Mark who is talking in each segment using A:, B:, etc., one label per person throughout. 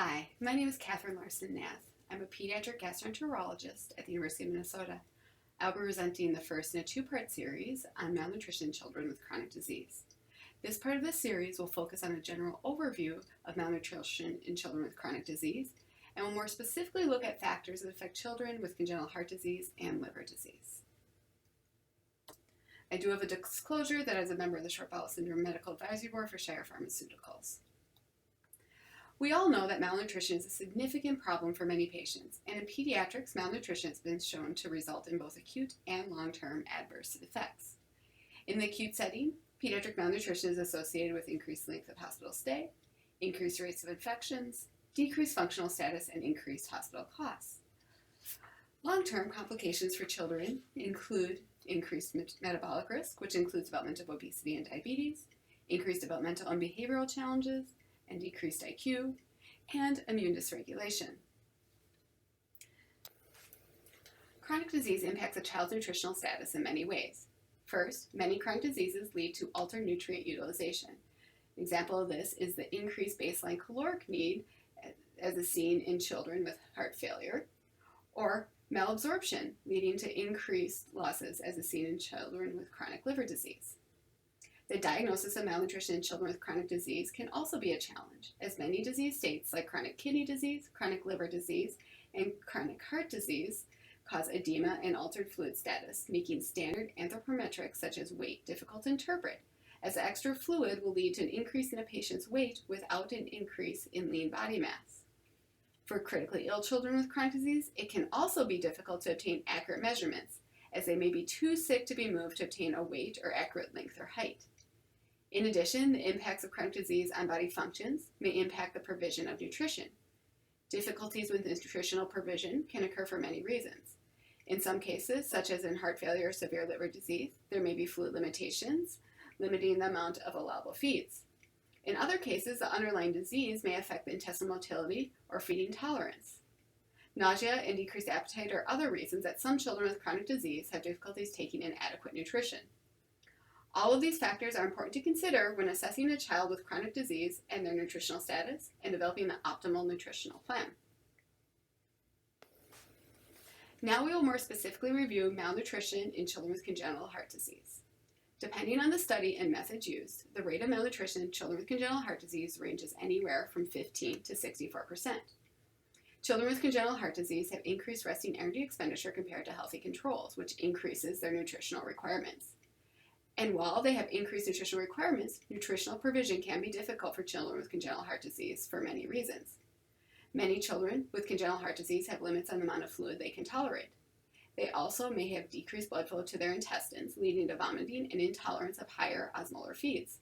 A: Hi, my name is Catherine Larson-Nath. I'm a pediatric gastroenterologist at the University of Minnesota. I'll be presenting the first in a two-part series on malnutrition in children with chronic disease. This part of the series will focus on a general overview of malnutrition in children with chronic disease, and will more specifically look at factors that affect children with congenital heart disease and liver disease. I do have a disclosure that as a member of the Short Bowel Syndrome Medical Advisory Board for Shire Pharmaceuticals. We all know that malnutrition is a significant problem for many patients, and in pediatrics, malnutrition has been shown to result in both acute and long-term adverse effects. In the acute setting, pediatric malnutrition is associated with increased length of hospital stay, increased rates of infections, decreased functional status, and increased hospital costs. Long-term complications for children include increased metabolic risk, which includes development of obesity and diabetes, increased developmental and behavioral challenges, and decreased IQ, and immune dysregulation. Chronic disease impacts a child's nutritional status in many ways. First, many chronic diseases lead to altered nutrient utilization. An example of this is the increased baseline caloric need, as is seen in children with heart failure, or malabsorption, leading to increased losses, as is seen in children with chronic liver disease. The diagnosis of malnutrition in children with chronic disease can also be a challenge, as many disease states like chronic kidney disease, chronic liver disease, and chronic heart disease cause edema and altered fluid status, making standard anthropometrics such as weight difficult to interpret, as the extra fluid will lead to an increase in a patient's weight without an increase in lean body mass. For critically ill children with chronic disease, it can also be difficult to obtain accurate measurements, as they may be too sick to be moved to obtain a weight or accurate length or height. In addition, the impacts of chronic disease on body functions may impact the provision of nutrition. Difficulties with nutritional provision can occur for many reasons. In some cases, such as in heart failure or severe liver disease, there may be fluid limitations, limiting the amount of allowable feeds. In other cases, the underlying disease may affect the intestinal motility or feeding tolerance. Nausea and decreased appetite are other reasons that some children with chronic disease have difficulties taking in adequate nutrition. All of these factors are important to consider when assessing a child with chronic disease and their nutritional status and developing the optimal nutritional plan. Now we will more specifically review malnutrition in children with congenital heart disease. Depending on the study and methods used, the rate of malnutrition in children with congenital heart disease ranges anywhere from 15 to 64%. Children with congenital heart disease have increased resting energy expenditure compared to healthy controls, which increases their nutritional requirements. And while they have increased nutritional requirements, nutritional provision can be difficult for children with congenital heart disease for many reasons. Many children with congenital heart disease have limits on the amount of fluid they can tolerate. They also may have decreased blood flow to their intestines, leading to vomiting and intolerance of higher osmolar feeds.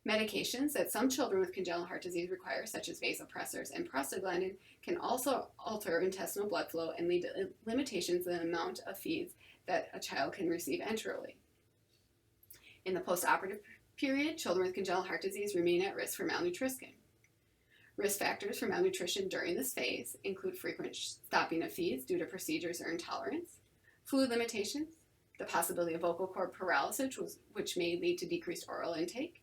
A: Medications that some children with congenital heart disease require, such as vasopressors and prostaglandin, can also alter intestinal blood flow and lead to limitations in the amount of feeds that a child can receive enterally. In the postoperative period, children with congenital heart disease remain at risk for malnutrition. Risk factors for malnutrition during this phase include frequent stopping of feeds due to procedures or intolerance, fluid limitations, the possibility of vocal cord paralysis, which may lead to decreased oral intake.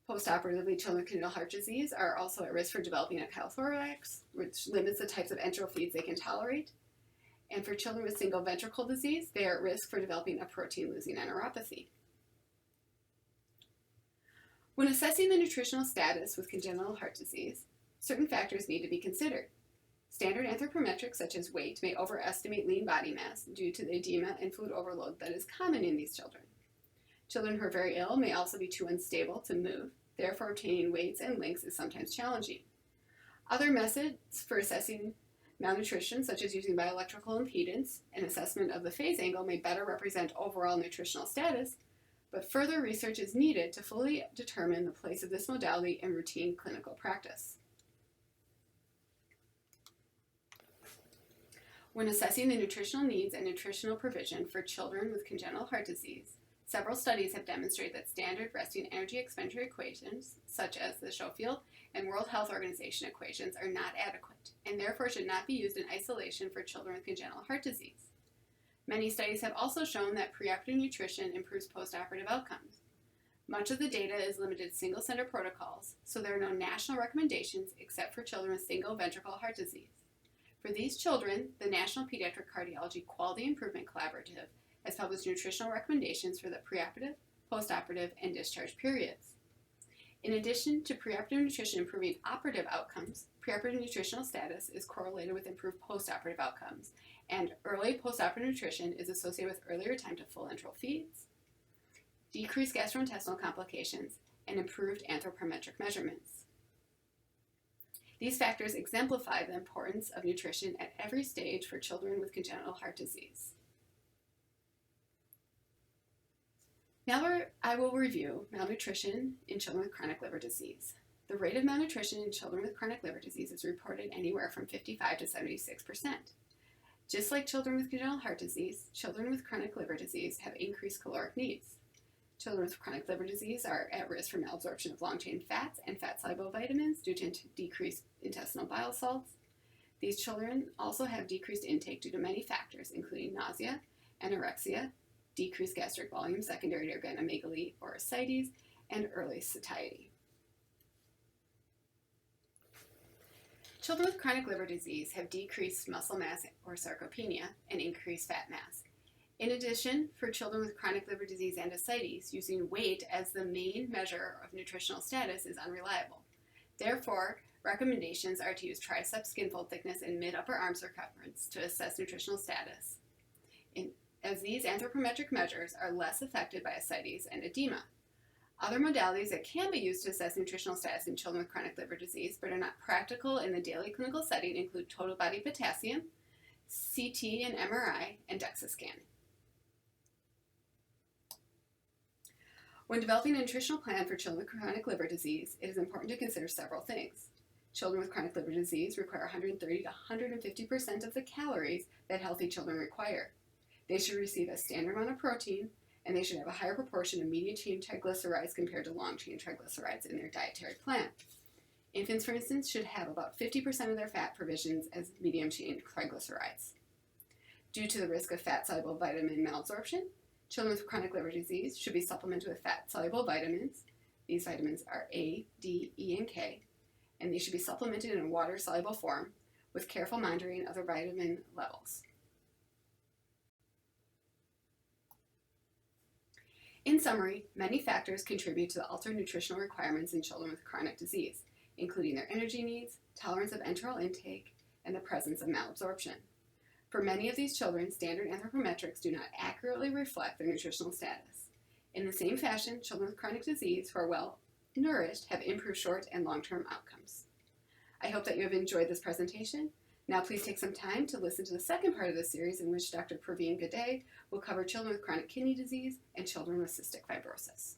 A: Postoperatively, children with congenital heart disease are also at risk for developing a chylothorax, which limits the types of enteral feeds they can tolerate. And for children with single ventricle disease, they are at risk for developing a protein-losing enteropathy. When assessing the nutritional status with congenital heart disease, certain factors need to be considered. Standard anthropometrics such as weight may overestimate lean body mass due to the edema and fluid overload that is common in these children. Children who are very ill may also be too unstable to move, therefore obtaining weights and lengths is sometimes challenging. Other methods for assessing malnutrition, such as using bioelectrical impedance and assessment of the phase angle, may better represent overall nutritional status, but further research is needed to fully determine the place of this modality in routine clinical practice. When assessing the nutritional needs and nutritional provision for children with congenital heart disease, several studies have demonstrated that standard resting energy expenditure equations, such as the Schofield and World Health Organization equations, are not adequate, and therefore should not be used in isolation for children with congenital heart disease. Many studies have also shown that preoperative nutrition improves postoperative outcomes. Much of the data is limited to single-center protocols, so there are no national recommendations except for children with single ventricle heart disease. For these children, the National Pediatric Cardiology Quality Improvement Collaborative has published nutritional recommendations for the preoperative, postoperative, and discharge periods. In addition to preoperative nutrition improving operative outcomes, preoperative nutritional status is correlated with improved postoperative outcomes, and early postoperative nutrition is associated with earlier time to full enteral feeds, decreased gastrointestinal complications, and improved anthropometric measurements. These factors exemplify the importance of nutrition at every stage for children with congenital heart disease. Now I will review malnutrition in children with chronic liver disease. The rate of malnutrition in children with chronic liver disease is reported anywhere from 55 to 76%. Just like children with congenital heart disease, children with chronic liver disease have increased caloric needs. Children with chronic liver disease are at risk for malabsorption of long-chain fats and fat-soluble vitamins due to decreased intestinal bile salts. These children also have decreased intake due to many factors, including nausea, anorexia, decreased gastric volume secondary to organomegaly or ascites, and early satiety. Children with chronic liver disease have decreased muscle mass or sarcopenia and increased fat mass. In addition, for children with chronic liver disease and ascites, using weight as the main measure of nutritional status is unreliable. Therefore, recommendations are to use triceps skin fold thickness and mid-upper arm circumference to assess nutritional status, as these anthropometric measures are less affected by ascites and edema. Other modalities that can be used to assess nutritional status in children with chronic liver disease but are not practical in the daily clinical setting include total body potassium, CT and MRI, and DEXA scanning. When developing a nutritional plan for children with chronic liver disease, it is important to consider several things. Children with chronic liver disease require 130 to 150% of the calories that healthy children require. They should receive a standard amount of protein, and they should have a higher proportion of medium-chain triglycerides compared to long-chain triglycerides in their dietary plan. Infants, for instance, should have about 50% of their fat provisions as medium-chain triglycerides. Due to the risk of fat-soluble vitamin malabsorption, children with chronic liver disease should be supplemented with fat-soluble vitamins. These vitamins are A, D, E, and K, and they should be supplemented in a water-soluble form with careful monitoring of their vitamin levels. In summary, many factors contribute to the altered nutritional requirements in children with chronic disease, including their energy needs, tolerance of enteral intake, and the presence of malabsorption. For many of these children, standard anthropometrics do not accurately reflect their nutritional status. In the same fashion, children with chronic disease who are well nourished have improved short and long-term outcomes. I hope that you have enjoyed this presentation. Now please take some time to listen to the second part of this series in which Dr. Praveen Gade will cover children with chronic kidney disease and children with cystic fibrosis.